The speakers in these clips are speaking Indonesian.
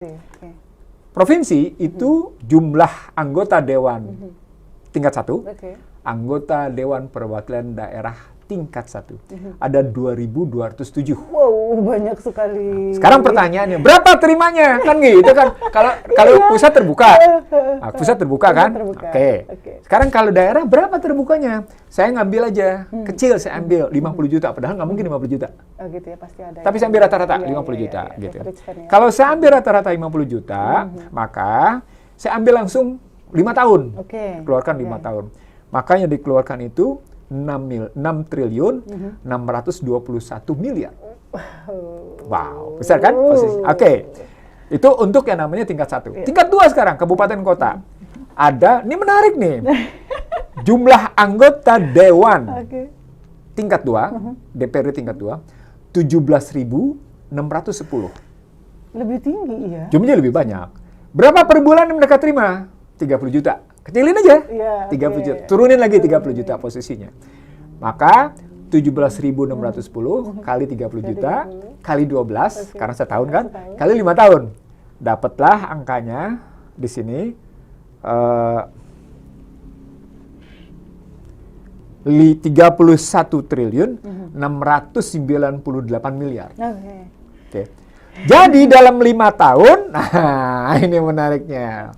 Okay. Provinsi itu jumlah anggota dewan tingkat 1, anggota dewan perwakilan daerah tingkat 1. Ada 2.207. Wow, banyak sekali. Sekarang pertanyaannya, berapa terimanya? Kan gitu kan. Kalau pusat terbuka. Nah, pusat terbuka kan? Oke. Sekarang kalau daerah berapa terbukanya? Saya ngambil aja. Kecil saya ambil 50 juta. Padahal nggak mungkin 50 juta. Oh gitu ya, pasti ada. Tapi saya ambil rata-rata 50 juta. Gitu. Kalau saya ambil rata-rata 50 juta, maka saya ambil langsung 5 tahun. Keluarkan 5 tahun. Makanya dikeluarkan itu 6 triliun 621 miliar. Wow, besar kan posisi? Oke. Itu untuk yang namanya tingkat 1. Tingkat 2 sekarang, kabupaten kota. Ada, ini menarik nih. Jumlah anggota dewan tingkat 2, DPRD tingkat 2, 17.610. Lebih tinggi ya. Jumlahnya lebih banyak. Berapa per bulan yang mereka terima? 30 juta. Kecilin aja. 30 juta. Turunin lagi 30 juta posisinya. Maka 17.610 kali 30 juta kali 12 karena setahun kan, kali 5 tahun. Dapatlah angkanya di sini 31 triliun 698 miliar. Oke. Jadi dalam 5 tahun, nah ini menariknya.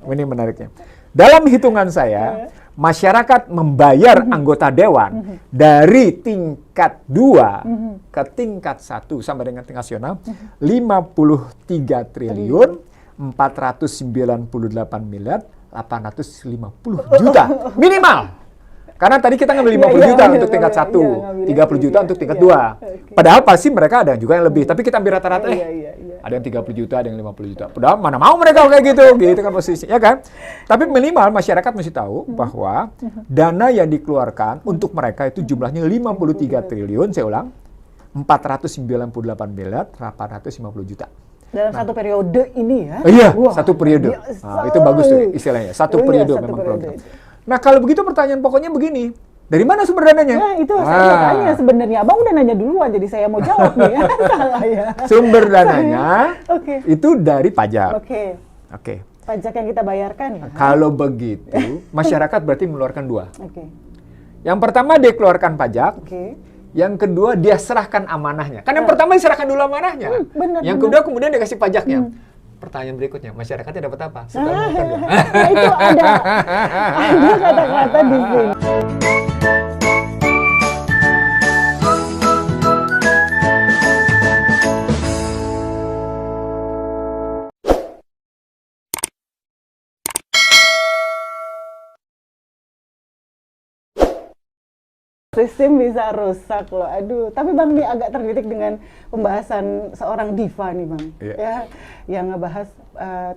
Dalam hitungan saya, masyarakat membayar anggota dewan dari tingkat 2 ke tingkat 1 sampai dengan tingkat nasional 53 triliun 498 miliar 850 juta minimal. Karena tadi kita ngambil 50 juta untuk tingkat 1, 30 juta untuk tingkat 2. Padahal pasti mereka ada juga yang lebih, tapi kita ambil rata-rata ada yang 30 juta, ada yang 50 juta. Padahal mana mau mereka kayak gitu kan posisi, ya kan? Tapi minimal masyarakat mesti tahu bahwa dana yang dikeluarkan untuk mereka itu jumlahnya 53 triliun, saya ulang, 498 miliar 850 juta. Dalam satu periode ini ya? Iya, satu periode. Nah, itu bagus tuh istilahnya, satu periode memang program. Nah, kalau begitu pertanyaan pokoknya begini, dari mana sumber dananya? Nah, itu saya mau tanya sebenarnya. Abang udah nanya duluan, jadi saya mau jawab nih ya. Salah ya. Sumber dananya itu dari pajak. Oke. Pajak yang kita bayarkan ya? Kalau begitu, masyarakat berarti mengeluarkan 2. Yang pertama dia keluarkan pajak. Yang kedua dia serahkan amanahnya. Kan yang pertama diserahkan dulu amanahnya. Yang kedua kemudian dia kasih pajaknya. Pertanyaan berikutnya, masyarakatnya dapat apa? Nah, itu ada kata-kata di sini. Sistem bisa rusak loh, aduh. Tapi Bang nih agak terdidik dengan pembahasan seorang diva nih Bang, ya, yang ngebahas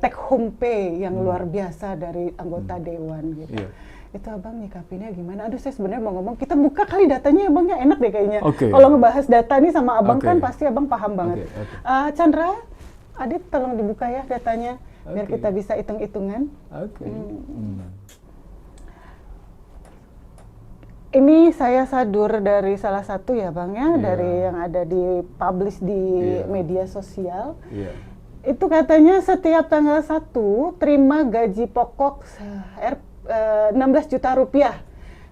take home pay yang luar biasa dari anggota dewan gitu. Itu Abang nyikapinya gimana? Aduh, saya sebenarnya mau ngomong, kita buka kali datanya ya Bang, ya enak deh kayaknya. Kalau ngebahas data nih sama Abang kan pasti Abang paham banget. Chandra, Adit tolong dibuka ya datanya, biar kita bisa hitung-hitungan. Ini saya sadur dari salah satu ya Bang ya, dari yang ada di publish di media sosial. Itu katanya setiap tanggal 1 terima gaji pokok 16 juta rupiah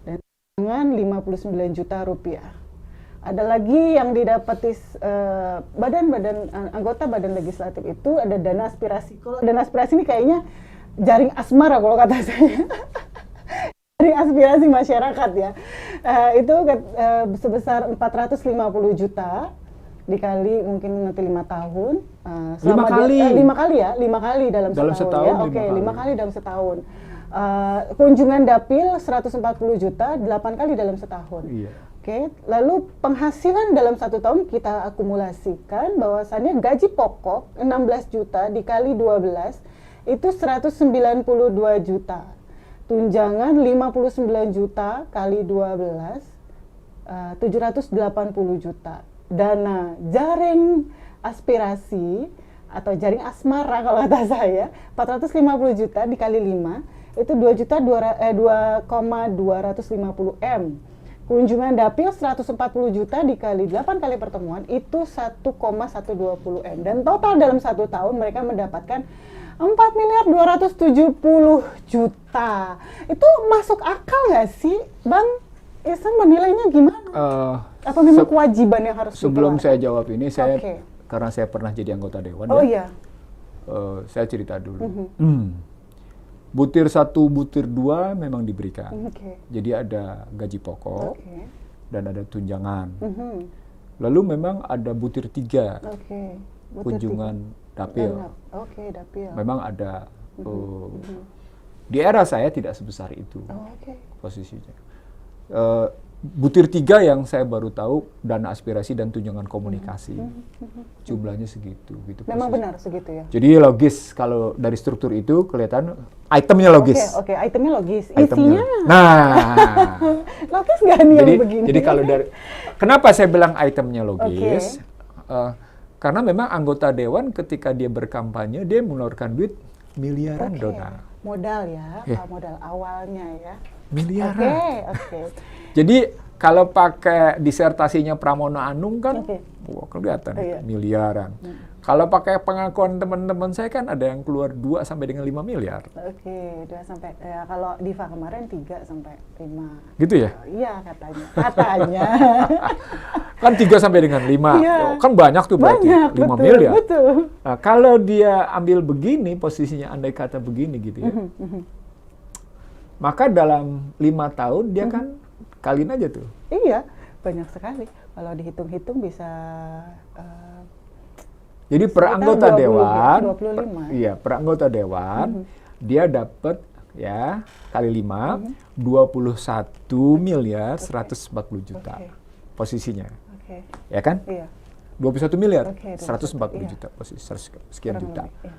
dan dengan 59 juta rupiah. Ada lagi yang didapati anggota badan legislatif itu ada dana aspirasi. Kalau dana aspirasi ini kayaknya jaring asmara kalau kata saya. Aspirasi masyarakat ya, itu sebesar 450 juta dikali mungkin nanti 5 tahun, 5 kali dalam setahun ya. 5 kali dalam setahun. Kunjungan dapil 140 juta 8 kali dalam setahun. Lalu penghasilan dalam 1 tahun kita akumulasikan bahwasannya gaji pokok 16 juta dikali 12 itu 192 juta. Tunjangan 59 juta kali 12, 780 juta. Dana jaring aspirasi atau jaring asmara kalau kata saya, 450 juta dikali 5, itu 2,250 M. Kunjungan dapil 140 juta dikali 8 kali pertemuan itu 1,120 M. Dan total dalam 1 tahun mereka mendapatkan 4.270 juta. Itu masuk akal nggak sih, Bang Ihsan, menilainya gimana? Apa memang kewajiban yang harus sebelum saya jawab ini, Oke. karena saya pernah jadi anggota dewan, Oh ya, iya. saya cerita dulu. Butir 1, butir 2 memang diberikan. Oke. Jadi ada gaji pokok Oke. dan ada tunjangan. Lalu memang ada butir 3, Oke. Butir kunjungan dapil. Oke, dapil. Memang ada. Di era saya tidak sebesar itu Oh, oke. posisinya. Butir 3 yang saya baru tahu dana aspirasi dan tunjangan komunikasi. Jumlahnya segitu. Gitu Memang posisi. benar segitu ya? Jadi logis kalau dari struktur itu kelihatan itemnya logis. Oke, itemnya logis. Itemnya. Isinya Nah, logis nggak nih yang begini? jadi kalau dari kenapa saya bilang itemnya logis? Karena memang anggota dewan ketika dia berkampanye dia mengeluarkan duit miliaran, Dona. Modal ya, modal awalnya ya. Miliaran. Oke. Jadi kalau pakai disertasinya Pramono Anung kan, wah kelihatan Iya. miliaran. Kalau pakai pengakuan teman-teman saya kan ada yang keluar 2 sampai dengan 5 miliar. Oke, 2 sampai ya, kalau Diva kemarin 3 sampai 5. Gitu ya? Iya katanya. Katanya. Kan 3 sampai dengan 5. Iya. Kan banyak tuh berarti. Banyak, 5 betul, miliar. betul. Nah, kalau dia ambil begini posisinya, andai kata begini gitu ya. Maka dalam 5 tahun dia kan kaliin aja tuh. Iya, banyak sekali. Kalau dihitung-hitung bisa Jadi per sekitar anggota 20, dewan, 25. iya, per anggota dewan dia dapat ya kali 5 21 miliar 140 juta posisinya. Oke. Ya kan? Iya. 21 miliar Oke, 140 iya. juta posisi 100 sekian Kurang juta. lebih, iya.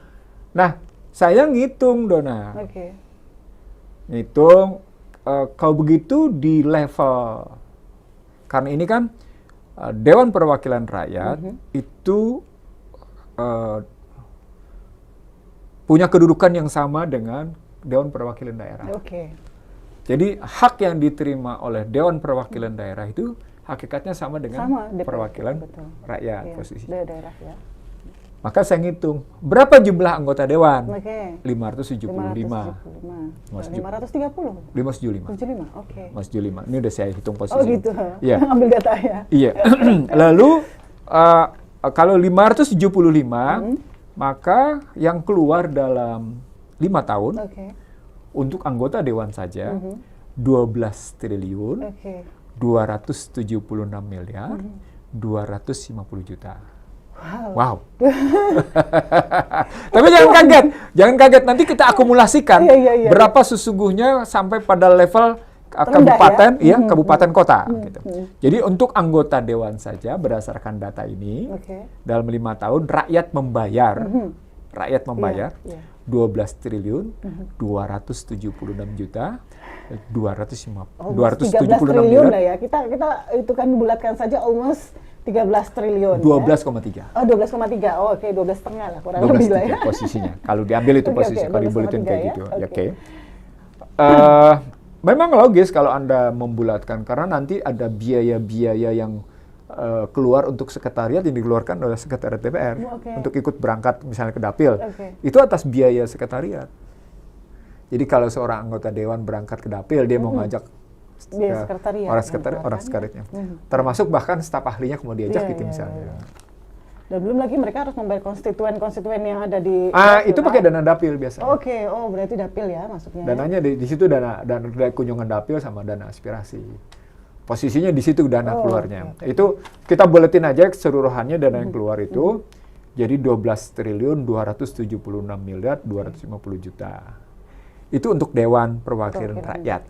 Nah, saya ngitung, Dona. Oke. Ngitung kalau begitu di level, karena ini kan Dewan Perwakilan Rakyat itu punya kedudukan yang sama dengan Dewan Perwakilan Daerah. Oke. Jadi hak yang diterima oleh Dewan Perwakilan Daerah itu hakikatnya sama dengan DPR, perwakilan betul. rakyat Iya, posisi. daerah ya. Maka saya ngitung berapa jumlah anggota dewan? Oke. 575. 530. 575. 75. Oke. 575. Ini udah saya hitung posisi. Oh gitu. Iya. Ambil data ya. Iya. Lalu kalau 575 maka yang keluar dalam 5 tahun Oke. untuk anggota dewan saja 12 triliun Oke. 276 miliar 250 juta. Wow. Tapi jangan kaget nanti kita akumulasikan Iya. berapa sesungguhnya sampai pada level Terendah kabupaten, ya? kabupaten kota. Gitu. Jadi untuk anggota dewan saja berdasarkan data ini dalam 5 tahun rakyat membayar, Iya. 12 triliun 276 juta 276 13 triliun lah ya. Kita itu kan bulatkan saja almost 13 triliun. 12,3. Oh, 12,3. Oh, oke, 12,5 lah kurang lebih lah ya. Posisinya. Kalau diambil itu posisi, kalau dibuletin 12,3 kayak ya. gitu. Oke. Memang logis kalau Anda membulatkan karena nanti ada biaya-biaya yang keluar untuk sekretariat yang dikeluarkan oleh sekretariat DPR untuk ikut berangkat misalnya ke dapil. Itu atas biaya sekretariat. Jadi kalau seorang anggota dewan berangkat ke dapil, dia mau ngajak orang sekretariatnya. Termasuk bahkan staf ahlinya mau diajak gitu misalnya. Dan belum lagi mereka harus membayar konstituen yang ada di itu pakai dana dapil biasanya. Oke, berarti dapil ya masuknya. Dananya di situ dana kunjungan dapil sama dana aspirasi. Posisinya di situ dana keluarnya. Itu kita buletin aja keseluruhannya dana yang keluar itu jadi 12 triliun 276 miliar 250 juta. Itu untuk Dewan Perwakilan Rakyat.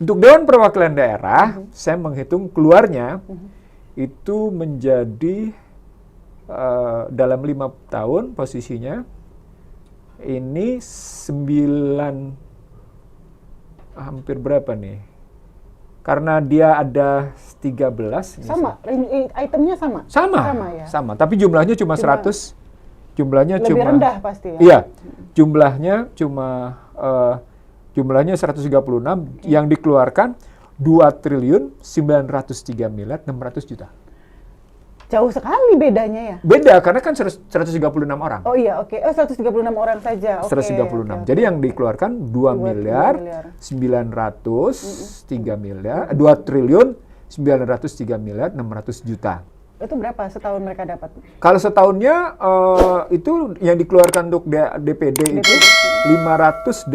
Untuk Dewan Perwakilan Daerah, saya menghitung keluarnya itu menjadi dalam 5 tahun posisinya ini hampir berapa nih? Karena dia ada 13. Sama, itemnya sama? Sama, tapi jumlahnya cuma 100. Jumlahnya lebih cuma rendah pasti ya? Iya, jumlahnya 136 yang dikeluarkan 2.903 miliar 600 juta. Jauh sekali bedanya ya? Beda, karena kan 136 orang. Oh iya, oke. Oh, 136 orang saja. Oke. 136. Jadi yang dikeluarkan 2 miliar 903 miliar, 2 triliun 903 miliar 600 juta. Itu berapa setahun mereka dapat? Kalau setahunnya itu yang dikeluarkan untuk DPD itu 580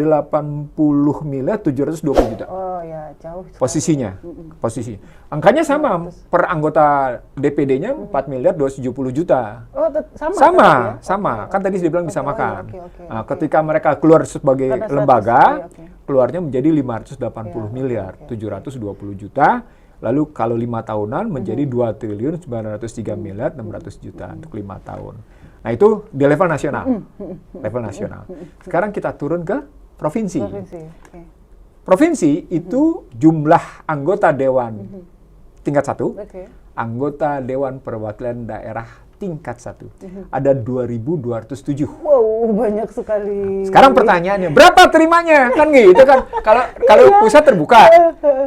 miliar 720 juta. Oh ya, jauh sekali. Posisinya. Posisi. Angkanya sama, per anggota DPD-nya 4 miliar 270 juta. Oh, sama? Sama, tetap ya? sama. Oke, Kan tadi oke. dibilang Oke, disamakan. oh, iya, oke, Nah, oke. ketika mereka keluar sebagai Karena 100, lembaga, oke. keluarnya menjadi 580 Iya, miliar, oke. 720 juta. Lalu kalau 5 tahunan menjadi 2 triliun 903 miliar 600 juta untuk 5 tahun. Nah, itu di level nasional. Level nasional. Sekarang kita turun ke provinsi. Provinsi, oke. Provinsi itu jumlah anggota dewan tingkat 1, Oke. anggota Dewan Perwakilan Daerah tingkat 1. Ada 2.207. Wow, banyak sekali. Sekarang pertanyaannya, berapa terimanya? Kan gitu kan. Kalau pusat terbuka.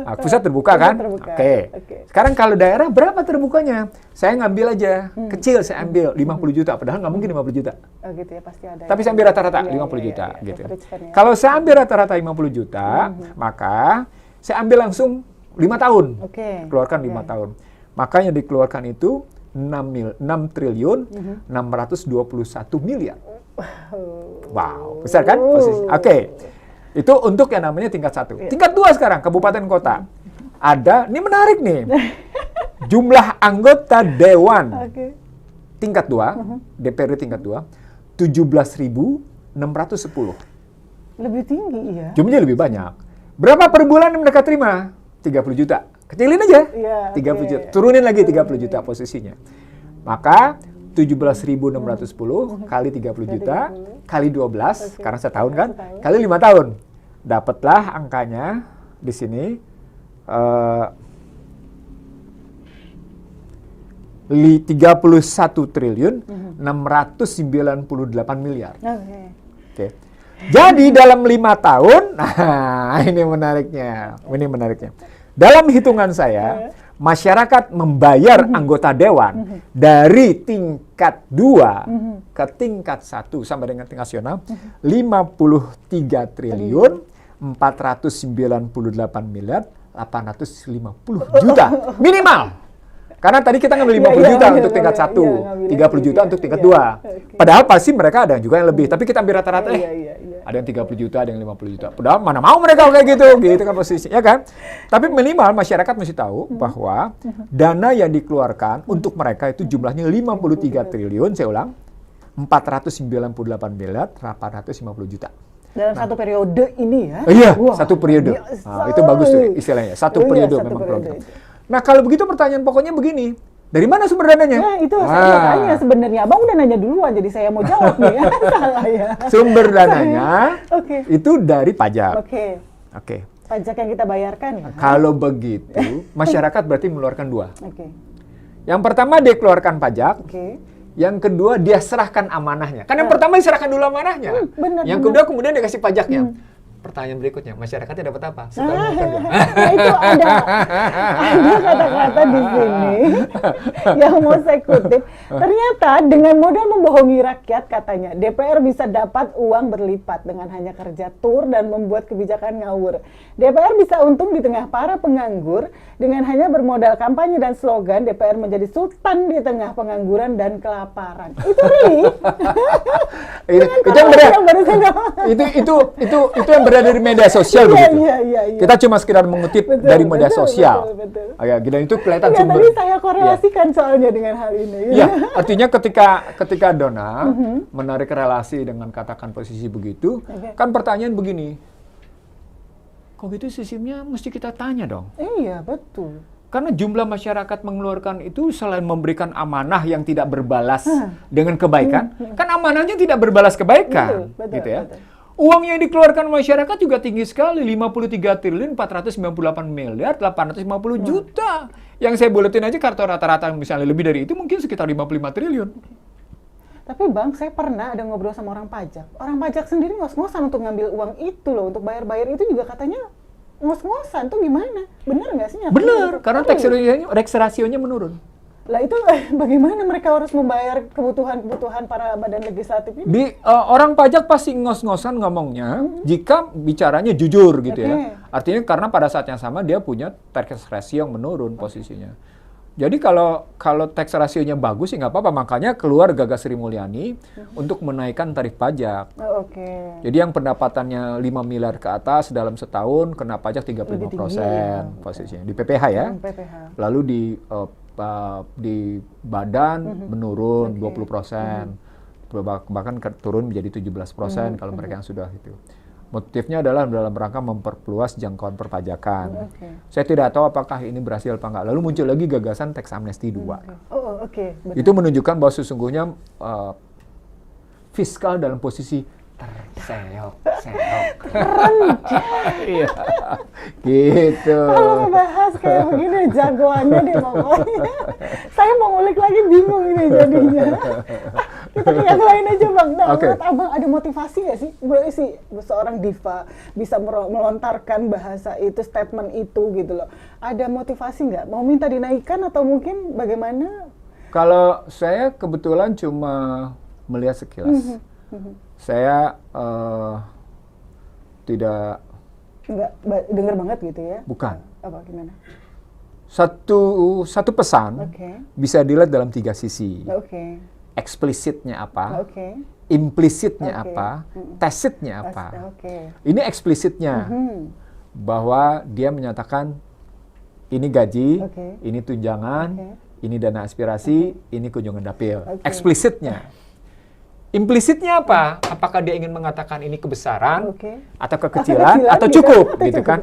Nah, pusat terbuka kan? terbuka. Oke. Sekarang kalau daerah berapa terbukanya? Saya ngambil aja. Kecil saya ambil 50 juta. Padahal nggak mungkin 50 juta. Oh gitu ya, pasti ada. Tapi ya. saya ambil rata-rata Iya, 50 iya, juta. iya, Gitu. average kan ya. Kalau saya ambil rata-rata 50 juta, maka saya ambil langsung 5 tahun. Oke. Keluarkan 5 tahun. Maka yang dikeluarkan itu 6 triliun 621 miliar. Wow, besar kan posisi? Oke. Itu untuk yang namanya tingkat 1. Tingkat 2 sekarang, kabupaten kota. Ada, ini menarik nih. Jumlah anggota dewan Oke. tingkat 2, DPRD tingkat 2, 17.610. Lebih tinggi ya. Jumlahnya lebih banyak. Berapa per bulan yang mereka terima? 30 juta. Kecilin aja. Iya, 30 oke. juta. Turunin lagi 30 juta posisinya. Maka 17.610 kali 30 juta kali 12, sekarang setahun kan? Setahun. Kali 5 tahun. Dapatlah angkanya di sini 31 triliun 698 miliar. Oke. Oke. Jadi dalam 5 tahun, nah ini menariknya. Dalam hitungan saya, masyarakat membayar anggota dewan dari tingkat 2 ke tingkat 1 sampai dengan tingkat nasional 53 triliun 498 miliar 850 juta minimal. Karena tadi kita ngambil 50 juta untuk tingkat 1, 30 juta untuk tingkat 2. Padahal pasti mereka ada juga yang lebih, tapi kita ambil rata-rata ada yang 30 juta, ada yang 50 juta. Padahal mana mau mereka kayak gitu kan posisinya, ya kan? Tapi minimal masyarakat mesti tahu bahwa dana yang dikeluarkan untuk mereka itu jumlahnya 53 triliun, saya ulang, 498 miliar 850 juta. Dalam satu periode ini ya? Iya, Wah, satu periode. biasa. Nah, itu bagus tuh istilahnya. Satu periode satu memang periode. program. Nah, kalau begitu pertanyaan pokoknya begini. Dari mana sumber dananya? Nah, itu saya mau tanya sebenarnya. Abang udah nanya duluan, jadi saya mau jawab nih. Salah ya. Sumber dananya Oke. itu dari pajak. Oke. Oke. Pajak yang kita bayarkan ya? Kalau begitu, masyarakat berarti mengeluarkan 2. Oke. Yang pertama dia keluarkan pajak, Oke. yang kedua dia serahkan amanahnya. Kan yang pertama diserahkan dulu amanahnya. benar, Yang benar. kedua kemudian dikasih pajaknya. Pertanyaan berikutnya, masyarakatnya dapat apa? Suka makan nggak? Nah, itu ada kata-kata di sini yang mau saya kutip. Ternyata dengan modal membohongi rakyat, katanya DPR bisa dapat uang berlipat dengan hanya kerja tur dan membuat kebijakan ngawur. DPR bisa untung di tengah para penganggur dengan hanya bermodal kampanye dan slogan. DPR menjadi sultan di tengah pengangguran dan kelaparan. Itu real. Itu yang yang berada dari media sosial begitu. Iya. Kita cuma sekedar mengutip Betul, dari media betul, sosial. betul. Ya, dan itu kelihatan Iya, sumber. tadi saya korelasikan soalnya dengan hal ini. Iya, artinya ketika Donna menarik relasi dengan katakan posisi begitu, kan pertanyaan begini. Kok gitu sistemnya mesti kita tanya dong. Iya, betul. Karena jumlah masyarakat mengeluarkan itu selain memberikan amanah yang tidak berbalas dengan kebaikan, kan amanahnya tidak berbalas kebaikan, Betul, gitu ya. betul. Uang yang dikeluarkan masyarakat juga tinggi sekali, 53 triliun 498 miliar 850 juta. Yang saya buletin aja kartu rata-rata misalnya lebih dari itu mungkin sekitar 55 triliun. Tapi Bang, saya pernah ada ngobrol sama orang pajak. Orang pajak sendiri ngos-ngosan untuk ngambil uang itu loh, untuk bayar-bayar itu juga katanya ngos-ngosan tuh gimana? Bener nggak sih? Nyatanya Bener, gitu? karena tax rasionya menurun. Lah itu bagaimana mereka harus membayar kebutuhan para badan legislatif ini? Orang pajak pasti ngos-ngosan ngomongnya jika bicaranya jujur gitu ya. Artinya karena pada saat yang sama dia punya tax ratio yang menurun posisinya. Jadi kalau tax rasionya bagus sih nggak apa-apa. Makanya keluar Gagas Sri Mulyani untuk menaikkan tarif pajak. Jadi yang pendapatannya 5 miliar ke atas dalam setahun kena pajak 35% posisinya di PPH ya. Lalu di badan menurun 20%, bahkan turun menjadi 17% kalau mereka yang sudah itu. Motifnya adalah dalam rangka memperluas jangkauan perpajakan. Saya tidak tahu apakah ini berhasil apa enggak. Lalu muncul lagi gagasan tax amnesty 2. Itu menunjukkan bahwa sesungguhnya fiskal dalam posisi terseok-seok. Iya, gitu. Kalau ngebahas kayak begini jagoannya deh pokoknya. Saya mau ngulik lagi bingung ini jadinya. Kita ke yang lain aja Bang. Nah, menurut Abang ada motivasi nggak sih? Seorang diva bisa melontarkan bahasa itu, statement itu gitu loh. Ada motivasi nggak? Mau minta dinaikkan atau mungkin bagaimana? Kalau saya kebetulan cuma melihat sekilas. Saya tidak... Nggak dengar banget gitu ya? Bukan. Apa gimana? Satu pesan bisa dilihat dalam 3 sisi. Eksplisitnya apa? Implisitnya apa? Tacitnya apa? Ini eksplisitnya. Bahwa dia menyatakan ini gaji, ini tunjangan, ini dana aspirasi, ini kunjungan dapil. Eksplisitnya. Implisitnya apa? Apakah dia ingin mengatakan ini kebesaran, atau kekecilan, atau cukup, gitu kan?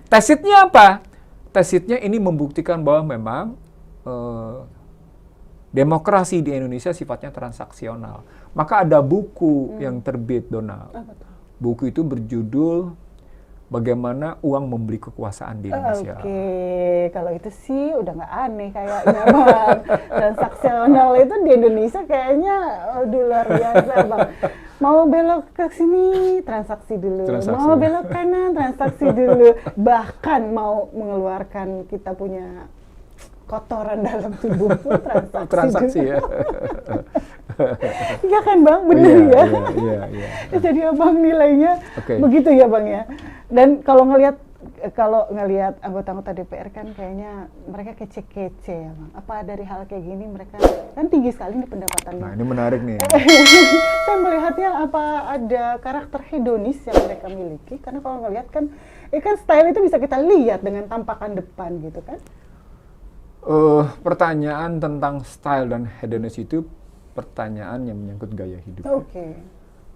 Tacitnya apa? Tacitnya ini membuktikan bahwa memang demokrasi di Indonesia sifatnya transaksional. Maka ada buku yang terbit, Donald. Buku itu berjudul Bagaimana Uang Membeli Kekuasaan di Indonesia. Kalau itu sih udah nggak aneh kayaknya, Bang. Transaksional itu di Indonesia kayaknya luar biasa, Bang. Mau belok ke sini, transaksi dulu. Mau belok kanan, transaksi dulu. Bahkan mau mengeluarkan kita punya kotoran dalam tubuh pun transaksi ya. Iya kan Bang, bener ya? Iya. Jadi Abang nilainya begitu ya Bang ya. Dan kalau ngelihat anggota-anggota DPR kan kayaknya mereka kece-kece ya Bang. Apa dari hal kayak gini mereka kan tinggi sekali nih pendapatannya. Nah ini menarik nih. Saya melihatnya apa ada karakter hedonis yang mereka miliki, karena kalau ngelihat kan style itu bisa kita lihat dengan tampakan depan gitu kan. Pertanyaan tentang style dan hedonis itu pertanyaan yang menyangkut gaya hidup.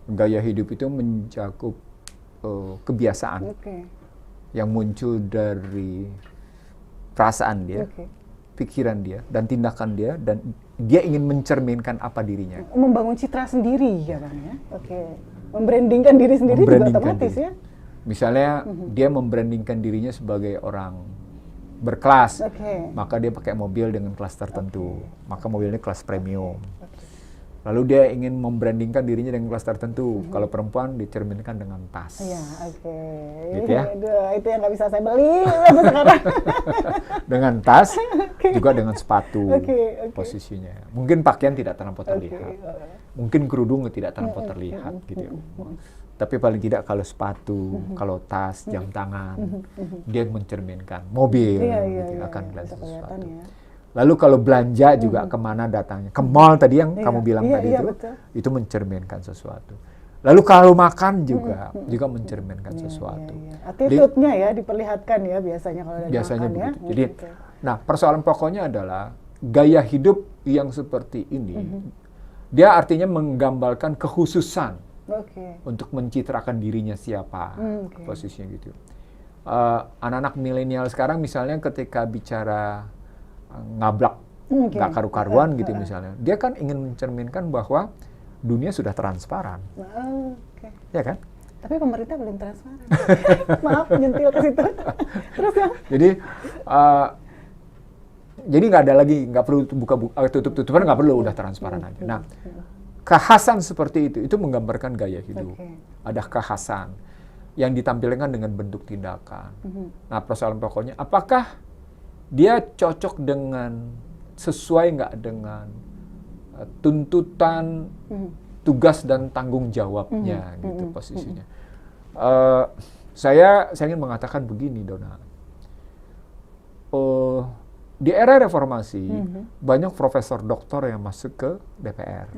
Gaya hidup itu mencakup kebiasaan yang muncul dari perasaan dia, pikiran dia, dan tindakan dia, dan dia ingin mencerminkan apa dirinya. Membangun citra sendiri ya Bang ya. Membrandingkan diri sendiri juga otomatis ya. Misalnya dia membrandingkan dirinya sebagai orang berkelas, maka dia pakai mobil dengan kelas tertentu, maka mobilnya kelas premium. Lalu dia ingin membrandingkan dirinya dengan kelas tertentu. Kalau perempuan dicerminkan dengan tas. Gitu ya. Itu yang nggak bisa saya beli sekarang. Dengan tas, juga dengan sepatu posisinya. Mungkin pakaian tidak terlampau terlihat. Mungkin kerudung tidak terlampau terlihat gitu. Tapi paling tidak kalau sepatu, kalau tas, jam tangan, dia mencerminkan mobil, gitu, akan kelihatan sesuatu. Lalu kalau belanja juga kemana datangnya? Ke mall tadi yang kamu bilang tadi itu mencerminkan sesuatu. Lalu kalau makan juga mencerminkan sesuatu. Attitude-nya ya diperlihatkan ya biasanya kalau dari makan begitu. ya. Jadi, nah persoalan pokoknya adalah gaya hidup yang seperti ini. Dia artinya menggambarkan kekhususan untuk mencitrakan dirinya siapa, posisinya gitu. Anak-anak milenial sekarang misalnya ketika bicara ngablak, nggak karu-karuan gitu misalnya, dia kan ingin mencerminkan bahwa dunia sudah transparan, ya kan? Tapi pemerintah belum transparan. Maaf, nyentil ke situ. Terus ya? Jadi nggak ada lagi, nggak perlu tutup-tutupan, nggak perlu, udah transparan aja. Nah, kekhasan seperti itu menggambarkan gaya hidup. Ada kekhasan. yang ditampilkan dengan bentuk tindakan. Nah, persoalan pokoknya, apakah dia cocok dengan, sesuai nggak dengan tuntutan tugas dan tanggung jawabnya, gitu posisinya. Saya ingin mengatakan begini, Dona. Di era reformasi, banyak profesor doktor yang masuk ke DPR.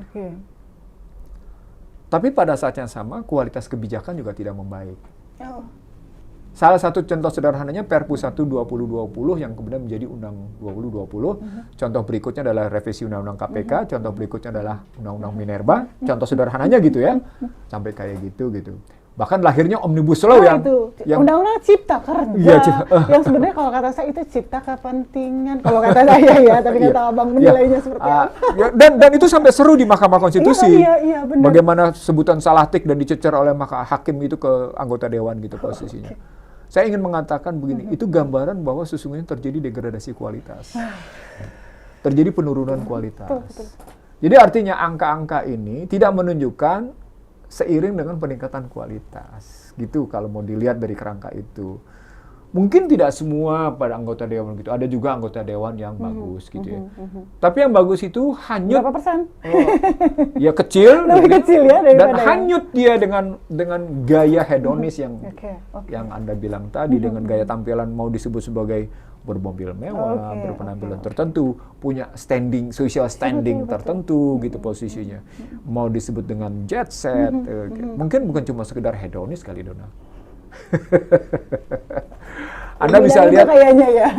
Tapi pada saat yang sama, kualitas kebijakan juga tidak membaik. Salah satu contoh sederhananya Perpu 1 2020 yang kemudian menjadi Undang 2020. Contoh berikutnya adalah revisi Undang-Undang KPK, contoh berikutnya adalah Undang-Undang Minerba. Contoh sederhananya gitu ya. Sampai kayak gitu. Bahkan lahirnya Omnibus Law yang Undang-Undang Cipta Kerja. Iya, yang sebenarnya kalau kata saya itu cipta kepentingan. Kalau kata saya ya, tapi kata Abang menilainya seperti apa. Dan itu sampai seru di Mahkamah Konstitusi. Iya, benar. Bagaimana sebutan salatik dan dicecer oleh hakim itu ke anggota dewan gitu posisinya. Saya ingin mengatakan begini, itu gambaran bahwa sesungguhnya terjadi degradasi kualitas. Terjadi penurunan kualitas. Betul. Jadi artinya angka-angka ini tidak menunjukkan seiring dengan peningkatan kualitas. Gitu kalau mau dilihat dari kerangka itu. Mungkin tidak semua pada anggota dewan gitu. Ada juga anggota dewan yang bagus gitu ya. Tapi yang bagus itu hanyut. Berapa persen? Ya kecil. Lebih kecil ya dan hanyut dia dengan gaya hedonis yang Anda bilang tadi, dengan gaya tampilan mau disebut sebagai bermobil mewah, berpenampilan tertentu, punya social standing tertentu gitu posisinya. Mau disebut dengan jet set, mungkin bukan cuma sekedar hedonis kali, Dona. Anda bisa lihat, kayaknya ya.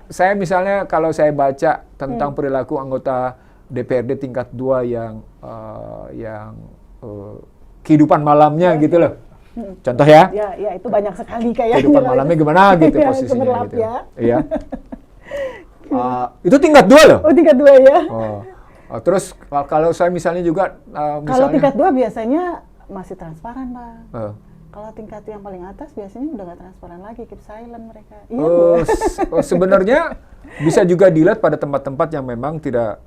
Saya misalnya kalau saya baca tentang perilaku anggota DPRD tingkat 2 yang kehidupan malamnya gitu loh. Contoh ya? Ya itu banyak sekali kayaknya. Kehidupan malamnya gimana gitu posisinya gitu. Ya. Iya. Itu tingkat 2 loh. Oh, tingkat 2 ya. Terus kalau saya misalnya juga kalau tingkat 2 biasanya masih transparan, Bang. Kalau tingkat yang paling atas biasanya udah nggak transparan lagi, keep silent mereka. Sebenarnya bisa juga dilihat pada tempat-tempat yang memang tidak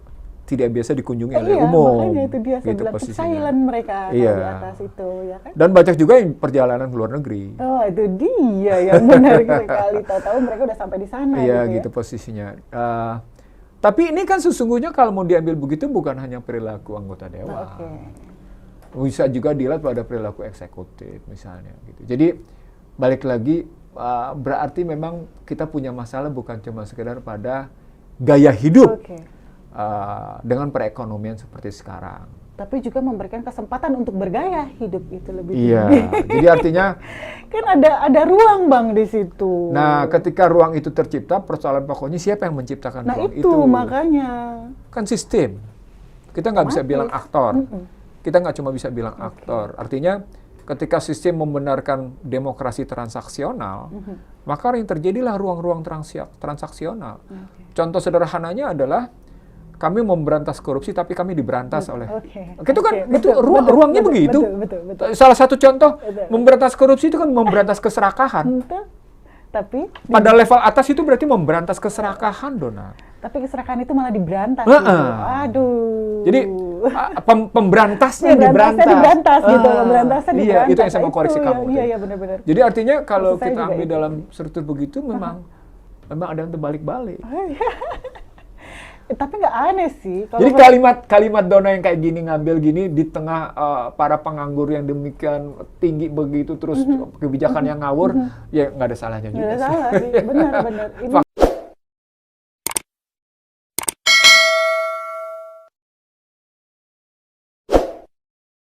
biasa dikunjungi oleh umum. Makanya itu dia saya bilang keep silent mereka di atas itu, ya kan? Dan banyak juga yang perjalanan ke luar negeri. Oh, itu dia yang menarik sekali. Tahu-tahu mereka udah sampai di sana. Iya, gitu posisinya. Tapi ini kan sesungguhnya kalau mau diambil begitu bukan hanya perilaku anggota dewan. Bisa juga dilihat pada perilaku eksekutif misalnya gitu. Jadi balik lagi berarti memang kita punya masalah bukan cuma sekedar pada gaya hidup dengan perekonomian seperti sekarang. Tapi juga memberikan kesempatan untuk bergaya hidup itu lebih tinggi. Iya, jadi artinya kan ada ruang, Bang, di situ. Nah, ketika ruang itu tercipta, persoalan pokoknya siapa yang menciptakan ruang itu? Nah, itu makanya. Kan sistem. Kita nggak bisa bilang aktor. Kita nggak cuma bisa bilang aktor. Artinya ketika sistem membenarkan demokrasi transaksional, maka yang terjadilah ruang-ruang transaksional. Contoh sederhananya adalah kami memberantas korupsi, tapi kami diberantas oleh. Itu kan ruangnya begitu. Betul. Salah satu contoh memberantas korupsi itu kan memberantas keserakahan. Tapi pada level atas itu berarti memberantas keserakahan, Dona. Tapi keserakahan itu malah diberantas. Gitu. Aduh. Jadi pemberantasnya diberantas gitu. Pemberantasnya diberantas. Iya, itu yang saya mau koreksi kamu. Iya, benar-benar. Jadi artinya kalau kita ambil dalam struktur begitu memang ada yang terbalik-balik. Tapi nggak aneh sih. Jadi kalimat Dona yang kayak gini ngambil gini di tengah para penganggur yang demikian tinggi begitu terus kebijakan yang ngawur, ya nggak ada salahnya juga. Nggak ada salah sih, benar.